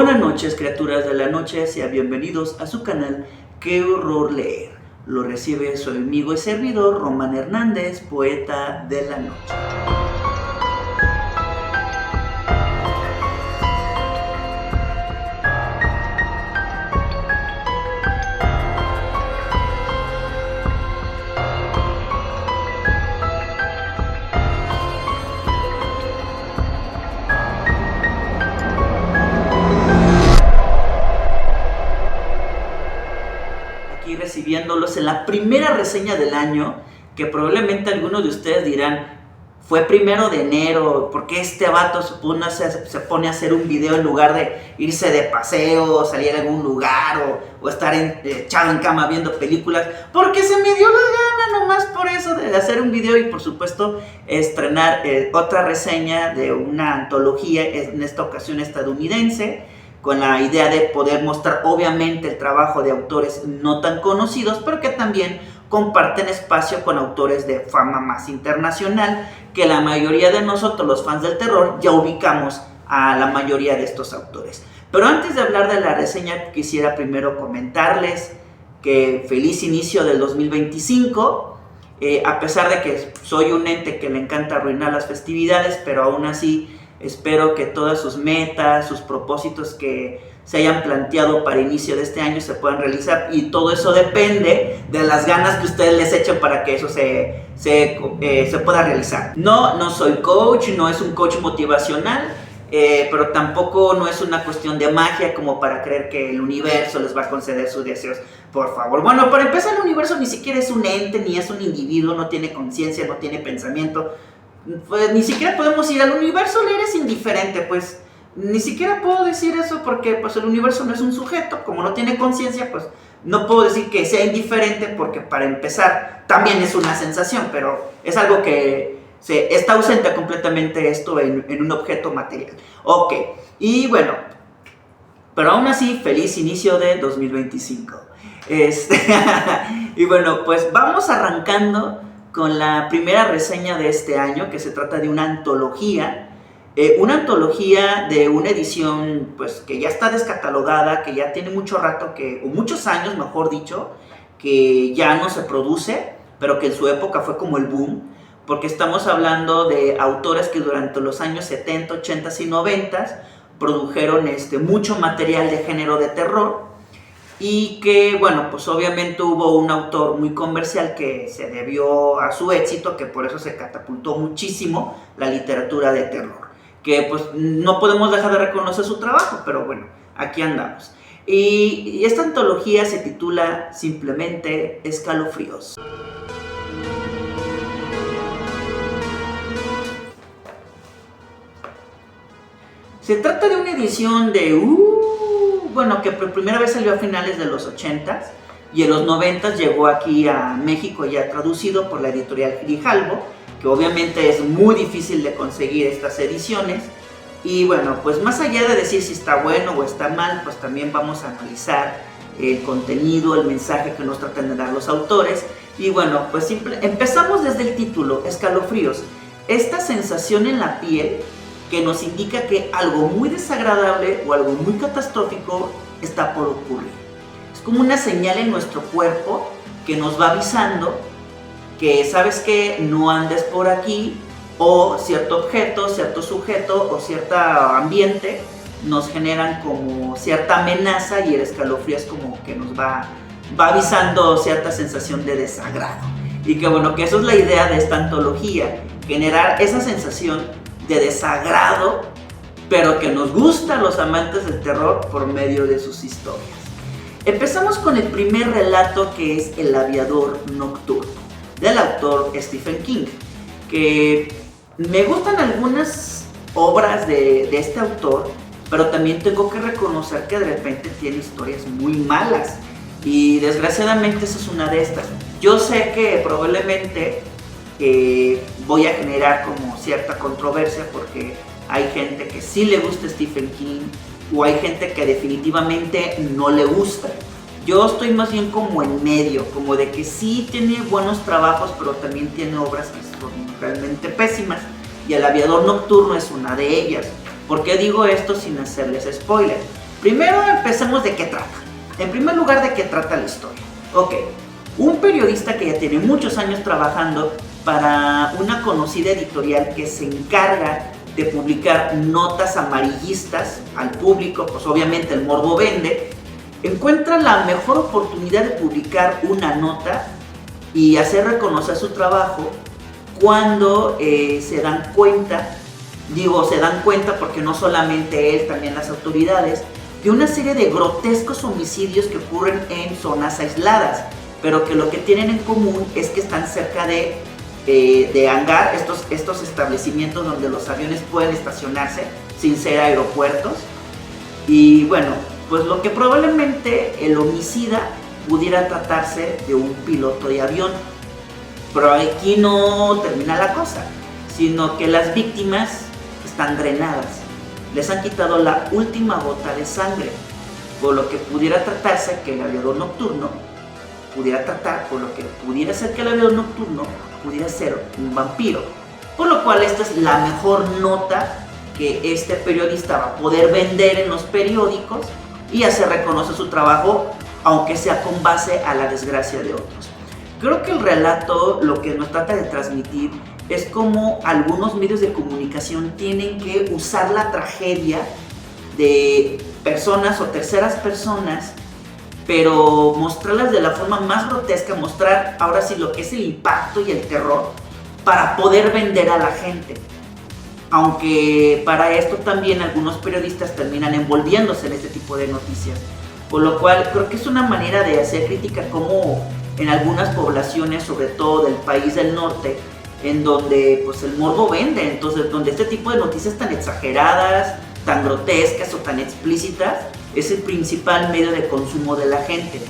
Buenas noches, criaturas de la noche, sean bienvenidos a su canal Qué Horror Leer. Lo recibe su amigo y servidor Román Hernández, poeta de la noche. Recibiéndolos en la primera reseña del año, que probablemente algunos de ustedes dirán, fue 1 de enero, ¿por qué este vato se pone a hacer un video en lugar de irse de paseo, salir a algún lugar o estar echado en cama viendo películas? Porque se me dio la gana nomás por eso de hacer un video y por supuesto estrenar otra reseña de una antología, en esta ocasión estadounidense, con la idea de poder mostrar obviamente el trabajo de autores no tan conocidos, pero que también comparten espacio con autores de fama más internacional, que la mayoría de nosotros, los fans del terror, ya ubicamos a la mayoría de estos autores. Pero antes de hablar de la reseña, quisiera primero comentarles que feliz inicio del 2025, a pesar de que soy un ente que le encanta arruinar las festividades, pero aún así espero que todas sus metas, sus propósitos que se hayan planteado para inicio de este año se puedan realizar, y todo eso depende de las ganas que ustedes les echen para que eso se pueda realizar. No soy coach, no es un coach motivacional, pero tampoco no es una cuestión de magia como para creer que el universo les va a conceder sus deseos. Por favor, bueno, para empezar, el universo ni siquiera es un ente, ni es un individuo, no tiene conciencia, no tiene pensamiento. Pues ni siquiera podemos ir al universo, le eres indiferente, pues ni siquiera puedo decir eso porque pues el universo no es un sujeto, como no tiene conciencia, pues no puedo decir que sea indiferente porque para empezar también es una sensación, pero es algo que está ausente completamente esto en un objeto material. Ok, y bueno, pero aún así, feliz inicio de 2025. Y bueno, pues vamos arrancando con la primera reseña de este año, que se trata de una antología de una edición pues que ya está descatalogada, que ya tiene mucho rato, o muchos años mejor dicho, que ya no se produce, pero que en su época fue como el boom, porque estamos hablando de autores que durante los años 70, 80 y 90 produjeron mucho material de género de terror. Y que, bueno, pues obviamente hubo un autor muy comercial que se debió a su éxito, que por eso se catapultó muchísimo la literatura de terror. Que pues no podemos dejar de reconocer su trabajo, pero bueno, aquí andamos. Y esta antología se titula simplemente Escalofríos. Se trata de una edición de que por primera vez salió a finales de los 80s y en los 90s llegó aquí a México ya traducido por la editorial Grijalbo, que obviamente es muy difícil de conseguir estas ediciones. Y bueno, pues más allá de decir si está bueno o está mal, pues también vamos a analizar el contenido, el mensaje que nos tratan de dar los autores. Y bueno, pues empezamos desde el título, Escalofríos, esta sensación en la piel que nos indica que algo muy desagradable o algo muy catastrófico está por ocurrir. Es como una señal en nuestro cuerpo que nos va avisando que, ¿sabes qué? No andes por aquí, o cierto objeto, cierto sujeto o cierto ambiente nos generan como cierta amenaza, y el escalofrío es como que nos va avisando cierta sensación de desagrado. Y que bueno, que eso es la idea de esta antología, generar esa sensación de desagrado, pero que nos gusta a los amantes del terror por medio de sus historias. Empezamos con el primer relato, que es El aviador nocturno, del autor Stephen King, que me gustan algunas obras de este autor, pero también tengo que reconocer que de repente tiene historias muy malas, y desgraciadamente esa es una de estas. Yo sé que probablemente voy a generar como cierta controversia, porque hay gente que sí le gusta Stephen King o hay gente que definitivamente no le gusta. Yo estoy más bien como en medio, como de que sí tiene buenos trabajos, pero también tiene obras que son realmente pésimas, y El aviador nocturno es una de ellas. ¿Por qué digo esto sin hacerles spoiler? Primero empecemos de qué trata. En primer lugar, de qué trata la historia. Ok, un periodista que ya tiene muchos años trabajando para una conocida editorial que se encarga de publicar notas amarillistas al público, pues obviamente el morbo vende, encuentra la mejor oportunidad de publicar una nota y hacer reconocer su trabajo cuando se dan cuenta porque no solamente él, también las autoridades, de una serie de grotescos homicidios que ocurren en zonas aisladas, pero que lo que tienen en común es que están cerca de hangar, estos establecimientos donde los aviones pueden estacionarse sin ser aeropuertos. Y bueno, pues lo que probablemente el homicida pudiera tratarse de un piloto de avión. Pero aquí no termina la cosa, sino que las víctimas están drenadas. Les han quitado la última gota de sangre, por lo que pudiera tratarse que el aviador nocturno pudiera ser un vampiro. Por lo cual esta es la mejor nota que este periodista va a poder vender en los periódicos y hacer reconocer su trabajo, aunque sea con base a la desgracia de otros. Creo que el relato lo que nos trata de transmitir es cómo algunos medios de comunicación tienen que usar la tragedia de personas o terceras personas, pero mostrarlas de la forma más grotesca, mostrar ahora sí lo que es el impacto y el terror para poder vender a la gente. Aunque para esto también algunos periodistas terminan envolviéndose en este tipo de noticias. Por lo cual creo que es una manera de hacer crítica como en algunas poblaciones, sobre todo del país del norte, en donde pues el morbo vende, entonces donde este tipo de noticias tan exageradas, tan grotescas o tan explícitas es el principal medio de consumo de la gente,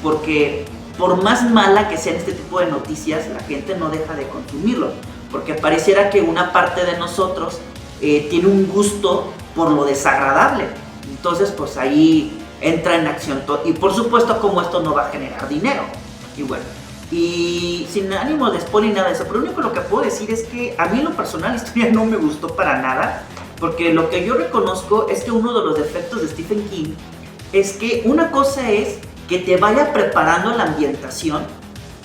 porque por más mala que sean este tipo de noticias, la gente no deja de consumirlo, porque pareciera que una parte de nosotros tiene un gusto por lo desagradable, entonces pues ahí entra en acción todo, y por supuesto como esto no va a generar dinero, y bueno, y sin ánimo de spoiler ni nada de eso, pero lo único que puedo decir es que a mí en lo personal la historia no me gustó para nada, porque lo que yo reconozco es que uno de los defectos de Stephen King es que una cosa es que te vaya preparando la ambientación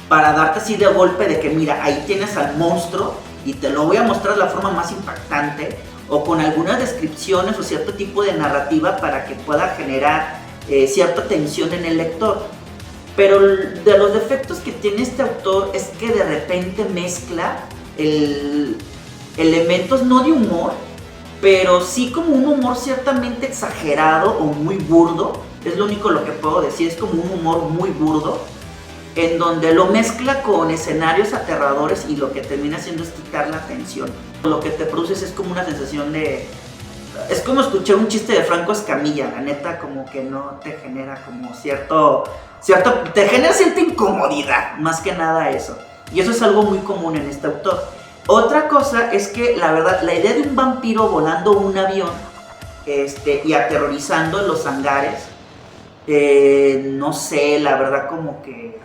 para darte así de golpe de que mira, ahí tienes al monstruo y te lo voy a mostrar de la forma más impactante, o con algunas descripciones o cierto tipo de narrativa para que pueda generar cierta tensión en el lector. Pero de los defectos que tiene este autor es que de repente mezcla elementos no de humor, pero sí como un humor ciertamente exagerado o muy burdo. Es lo único lo que puedo decir, es como un humor muy burdo, en donde lo mezcla con escenarios aterradores y lo que termina haciendo es quitar la atención. Lo que te produces es como una sensación de... Es como escuchar un chiste de Franco Escamilla, la neta como que no te genera como te genera cierta incomodidad, más que nada eso. Y eso es algo muy común en este autor. Otra cosa es que la verdad, la idea de un vampiro volando un avión y aterrorizando en los hangares, no sé, la verdad como que...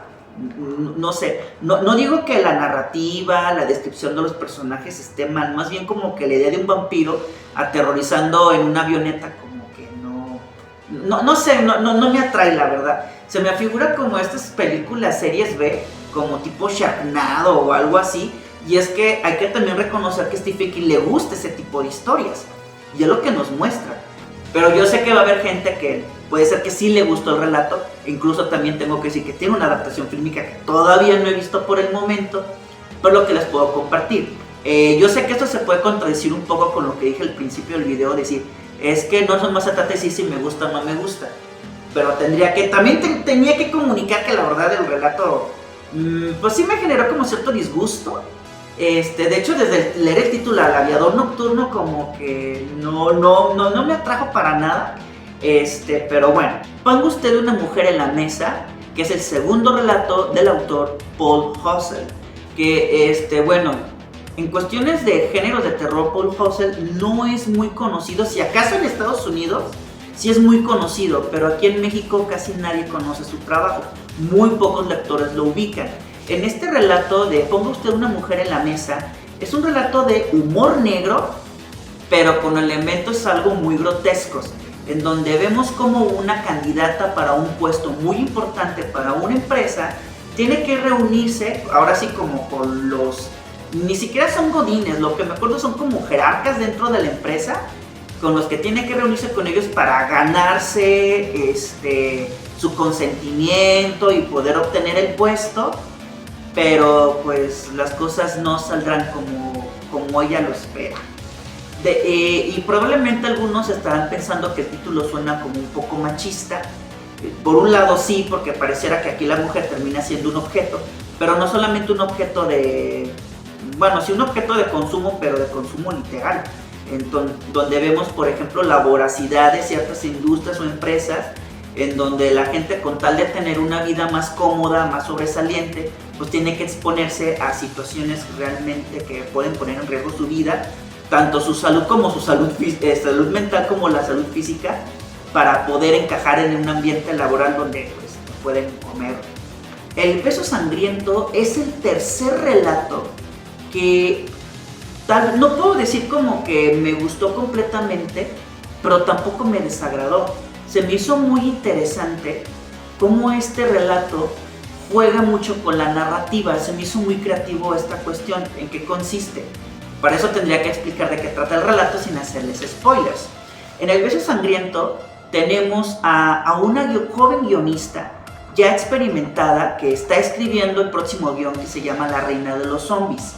No sé, no digo que la narrativa, la descripción de los personajes esté mal, más bien como que la idea de un vampiro aterrorizando en una avioneta como que no sé, no me atrae la verdad. Se me afigura como estas películas series B, como tipo Sharknado o algo así, y es que hay que también reconocer que a Stephen King le gusta ese tipo de historias, y es lo que nos muestra. Pero yo sé que va a haber gente que puede ser que sí le gustó el relato, incluso también tengo que decir que tiene una adaptación fílmica que todavía no he visto por el momento, por lo que les puedo compartir. Yo sé que esto se puede contradecir un poco con lo que dije al principio del video, decir, es que no más se trata de decir si me gusta o no me gusta, pero tenía que comunicar que la verdad el relato, pues sí me generó como cierto disgusto. De hecho, desde leer el título al aviador nocturno como que no me atrajo para nada. Pero bueno, ponga usted una mujer en la mesa, que es el segundo relato del autor Paul Haussel, que bueno, en cuestiones de géneros de terror, Paul Haussel no es muy conocido. Si acaso en Estados Unidos sí es muy conocido, pero aquí en México casi nadie conoce su trabajo, muy pocos lectores lo ubican. En este relato de Ponga usted una mujer en la mesa, es un relato de humor negro, pero con elementos algo muy grotescos. en donde vemos como una candidata para un puesto muy importante para una empresa tiene que reunirse, ahora sí como con los, ni siquiera son godines, lo que me acuerdo son como jerarcas dentro de la empresa, con los que tiene que reunirse con ellos para ganarse su consentimiento y poder obtener el puesto, pero pues las cosas no saldrán como ella lo espera. Y probablemente algunos estarán pensando que el título suena como un poco machista. Por un lado sí, porque pareciera que aquí la mujer termina siendo un objeto, pero no solamente un objeto sí un objeto de consumo, pero de consumo literal, donde vemos por ejemplo la voracidad de ciertas industrias o empresas, en donde la gente con tal de tener una vida más cómoda, más sobresaliente, pues tiene que exponerse a situaciones realmente que pueden poner en riesgo su vida, tanto su salud como su salud mental como la salud física, para poder encajar en un ambiente laboral donde pues, pueden comer. El beso sangriento es el tercer relato que no puedo decir como que me gustó completamente, pero tampoco me desagradó. Se me hizo muy interesante cómo este relato juega mucho con la narrativa. Se me hizo muy creativo esta cuestión. ¿En qué consiste? Para eso tendría que explicar de qué trata el relato sin hacerles spoilers. En El beso sangriento tenemos a una joven guionista ya experimentada que está escribiendo el próximo guión que se llama La reina de los zombies.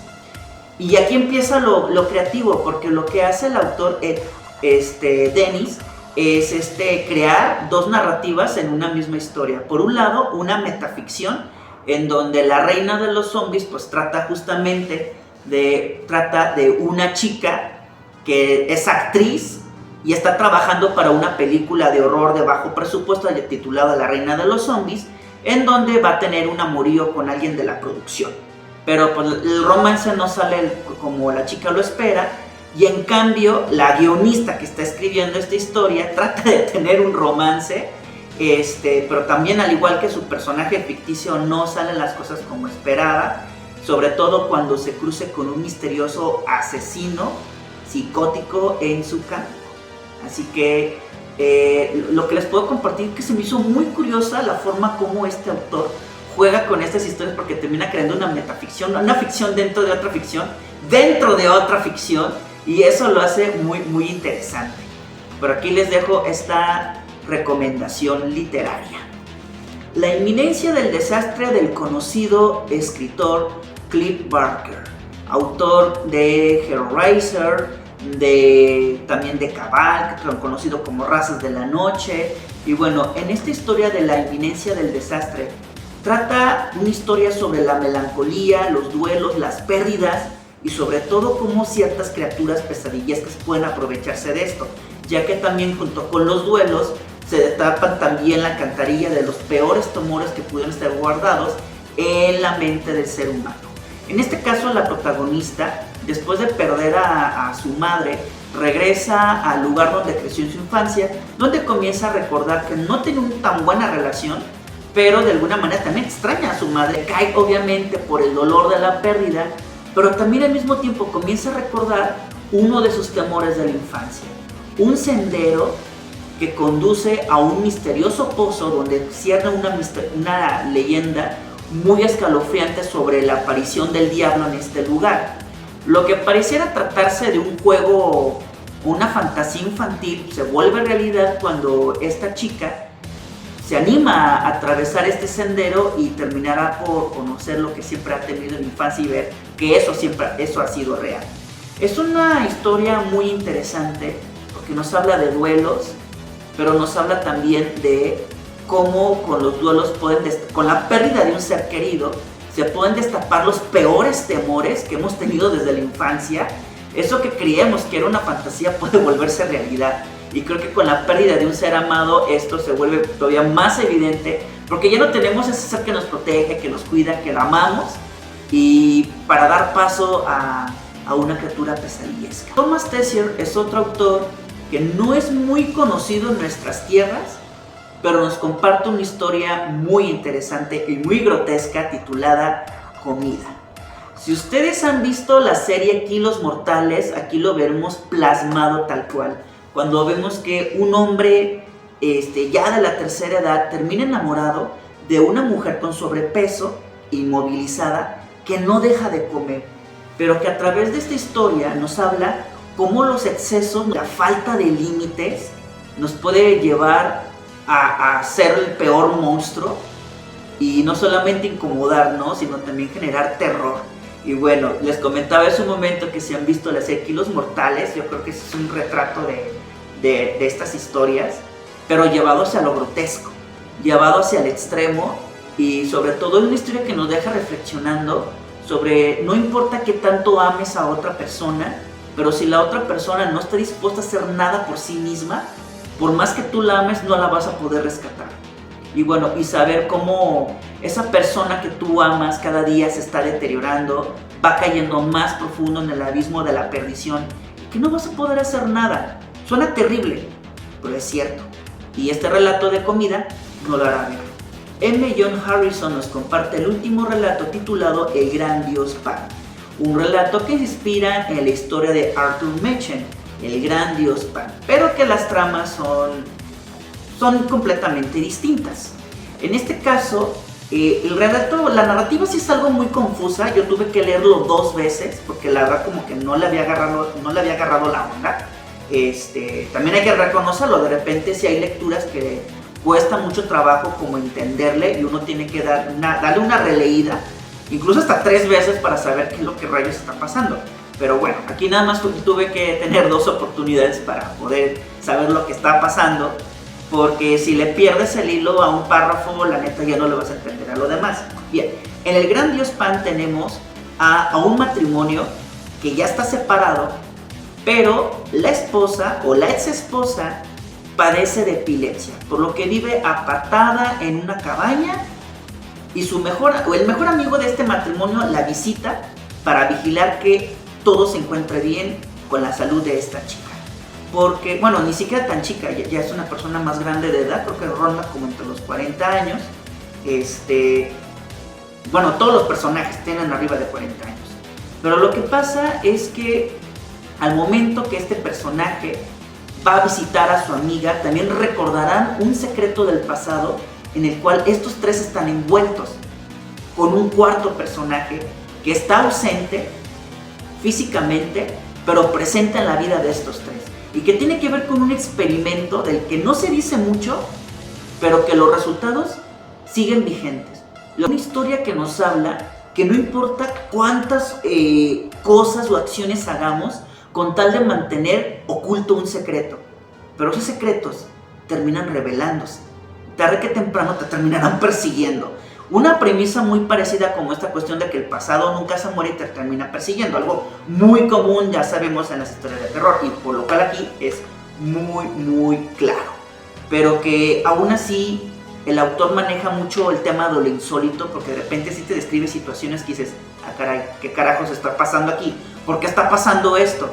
Y aquí empieza lo creativo, porque lo que hace el autor Dennis es crear dos narrativas en una misma historia. Por un lado, una metaficción en donde La reina de los zombies pues trata justamente de una chica que es actriz y está trabajando para una película de horror de bajo presupuesto titulada La reina de los zombies, en donde va a tener un amorío con alguien de la producción. Pero pues, el romance no sale como la chica lo espera, y en cambio la guionista que está escribiendo esta historia trata de tener un romance, pero también al igual que su personaje ficticio no salen las cosas como esperaba, sobre todo cuando se cruce con un misterioso asesino psicótico en su campo. Así que lo que les puedo compartir es que se me hizo muy curiosa la forma como este autor juega con estas historias, porque termina creando una metaficción, una ficción dentro de otra ficción, dentro de otra ficción, y eso lo hace muy, muy interesante. Por aquí les dejo esta recomendación literaria. La inminencia del desastre del conocido escritor Clive Barker, autor de Hellraiser, también de Cabal, conocido como Razas de la Noche. Y bueno, en esta historia de la inminencia del desastre trata una historia sobre la melancolía, los duelos, las pérdidas y sobre todo cómo ciertas criaturas pesadillescas pueden aprovecharse de esto, ya que también junto con los duelos se destapan también la alcantarilla de los peores temores que pudieron estar guardados en la mente del ser humano. En este caso, la protagonista, después de perder a su madre, regresa al lugar donde creció en su infancia, donde comienza a recordar que no tenía una tan buena relación, pero de alguna manera también extraña a su madre. Cae obviamente por el dolor de la pérdida, pero también al mismo tiempo comienza a recordar uno de sus temores de la infancia, un sendero que conduce a un misterioso pozo donde cierne una leyenda muy escalofriante sobre la aparición del diablo en este lugar. Lo que pareciera tratarse de un juego, una fantasía infantil, se vuelve realidad cuando esta chica se anima a atravesar este sendero y terminará por conocer lo que siempre ha tenido en la infancia y ver que eso ha sido real. Es una historia muy interesante porque nos habla de duelos, pero nos habla también de cómo con los duelos con la pérdida de un ser querido, se pueden destapar los peores temores que hemos tenido desde la infancia. Eso que creíamos que era una fantasía puede volverse realidad. Y creo que con la pérdida de un ser amado esto se vuelve todavía más evidente, porque ya no tenemos ese ser que nos protege, que nos cuida, que la amamos, y para dar paso a una criatura pesadillesca. Thomas Tessier es otro autor que no es muy conocido en nuestras tierras, pero nos comparte una historia muy interesante y muy grotesca titulada Comida. Si ustedes han visto la serie Kilos Mortales, aquí lo veremos plasmado tal cual. cuando vemos que un hombre ya de la tercera edad termina enamorado de una mujer con sobrepeso, inmovilizada, que no deja de comer, pero que a través de esta historia nos habla cómo los excesos, la falta de límites, nos puede llevar a ser el peor monstruo y no solamente incomodarnos, sino también generar terror. Y bueno, les comentaba hace un momento que si han visto la serie Kilos Mortales, yo creo que ese es un retrato de estas historias, pero llevado hacia lo grotesco, llevado hacia el extremo, y sobre todo es una historia que nos deja reflexionando sobre no importa qué tanto ames a otra persona, pero si la otra persona no está dispuesta a hacer nada por sí misma, por más que tú la ames, no la vas a poder rescatar. Y bueno, y saber cómo esa persona que tú amas cada día se está deteriorando, va cayendo más profundo en el abismo de la perdición, que no vas a poder hacer nada. Suena terrible, pero es cierto. Y este relato de comida no lo hará ver. M. John Harrison nos comparte el último relato titulado El Gran Dios Pan. Un relato que se inspira en la historia de Arthur Machen, El Gran Dios Pan, pero que las tramas son completamente distintas. En este caso, el relato, la narrativa sí es algo muy confusa. Yo tuve que leerlo 2 veces porque la verdad como que no le había agarrado la onda. También hay que reconocerlo, de repente sí hay lecturas que cuesta mucho trabajo como entenderle y uno tiene que darle una releída, incluso hasta 3 veces para saber qué es lo que rayos está pasando. Pero bueno, aquí nada más tuve que tener 2 oportunidades para poder saber lo que está pasando, porque si le pierdes el hilo a un párrafo, la neta ya no le vas a entender a lo demás. Bien, en El Gran Dios Pan tenemos a un matrimonio que ya está separado, pero la esposa o la ex esposa padece de epilepsia, por lo que vive apartada en una cabaña, y el mejor amigo de este matrimonio la visita para vigilar que todo se encuentre bien con la salud de esta chica. Porque, bueno, ni siquiera tan chica, ya es una persona más grande de edad, creo que ronda como entre los 40 años. Bueno, todos los personajes tienen arriba de 40 años. Pero lo que pasa es que al momento que este personaje va a visitar a su amiga, también recordarán un secreto del pasado en el cual estos 3 están envueltos, con un cuarto personaje que está ausente físicamente, pero presente en la vida de estos 3, y que tiene que ver con un experimento del que no se dice mucho, pero que los resultados siguen vigentes. Una historia que nos habla que no importa cuántas cosas o acciones hagamos con tal de mantener oculto un secreto, pero esos secretos terminan revelándose. Tarde que temprano te terminarán persiguiendo. Una premisa muy parecida como esta cuestión de que el pasado nunca se muere y te termina persiguiendo. Algo muy común, ya sabemos, en las historias de terror, y por lo cual aquí es muy, muy claro. Pero que aún así el autor maneja mucho el tema de lo insólito, porque de repente sí te describe situaciones que dices, ah caray, ¿qué carajos está pasando aquí? ¿Por qué está pasando esto?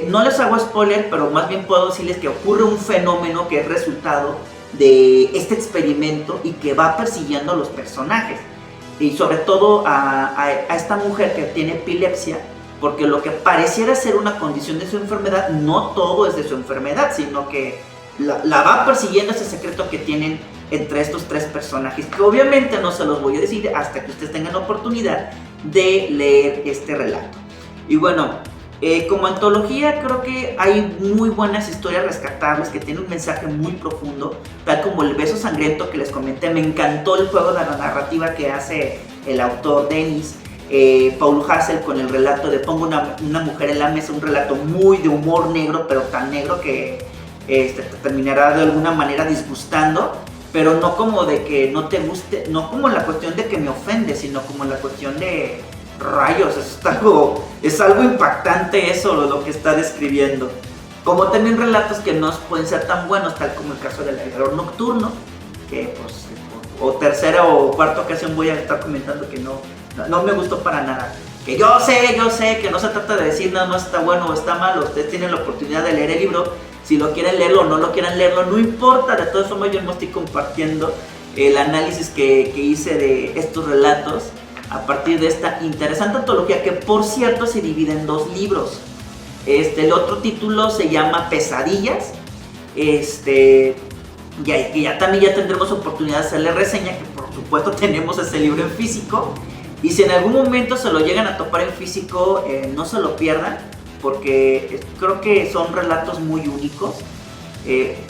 No les hago spoiler, pero más bien puedo decirles que ocurre un fenómeno que es resultado de este experimento y que va persiguiendo a los personajes, y sobre todo a esta mujer que tiene epilepsia, porque lo que pareciera ser una condición de su enfermedad, no todo es de su enfermedad, sino que la va persiguiendo ese secreto que tienen entre estos 3 personajes, que obviamente no se los voy a decir hasta que ustedes tengan la oportunidad de leer este relato. Y bueno, como antología creo que hay muy buenas historias rescatables que tienen un mensaje muy profundo, tal como El Beso Sangriento que les comenté. Me encantó el juego de la narrativa que hace el autor Dennis. Paul Hassel con el relato de Pongo una mujer en la mesa, un relato muy de humor negro, pero tan negro que te terminará de alguna manera disgustando, pero no como de que no te guste, no como la cuestión de que me ofende, sino como la cuestión de rayos, es algo impactante eso, lo que está describiendo. Como también relatos que no pueden ser tan buenos, tal como el caso del Aviador Nocturno, que pues, o tercera o cuarta ocasión voy a estar comentando que no me gustó para nada. Que yo sé que no se trata de decir nada más está bueno o está malo. Ustedes tienen la oportunidad de leer el libro, si lo quieren leerlo o no lo quieran leerlo, no importa. De todas formas yo no estoy compartiendo el análisis que hice de estos relatos a partir de esta interesante antología, que por cierto se divide en 2 libros. El otro título se llama Pesadillas. Ya también ya tendremos oportunidad de hacerle reseña, que por supuesto tenemos ese libro en físico. Y si en algún momento se lo llegan a topar en físico, no se lo pierdan, porque creo que son relatos muy únicos.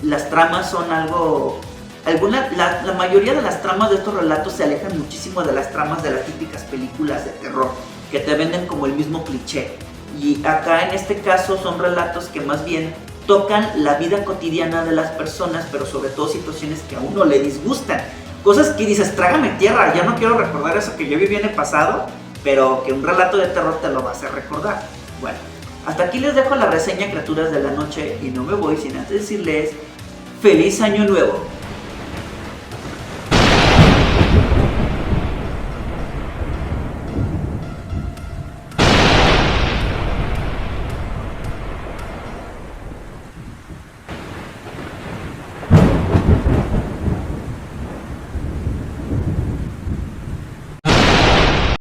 Las tramas son algo... la mayoría de las tramas de estos relatos se alejan muchísimo de las tramas de las típicas películas de terror, que te venden como el mismo cliché. Y acá en este caso son relatos que más bien tocan la vida cotidiana de las personas, pero sobre todo situaciones que a uno le disgustan. Cosas que dices, trágame tierra, ya no quiero recordar eso que yo viví en el pasado, pero que un relato de terror te lo va a hacer recordar. Bueno, hasta aquí les dejo la reseña, criaturas de la noche, y no me voy sin antes decirles ¡Feliz Año Nuevo!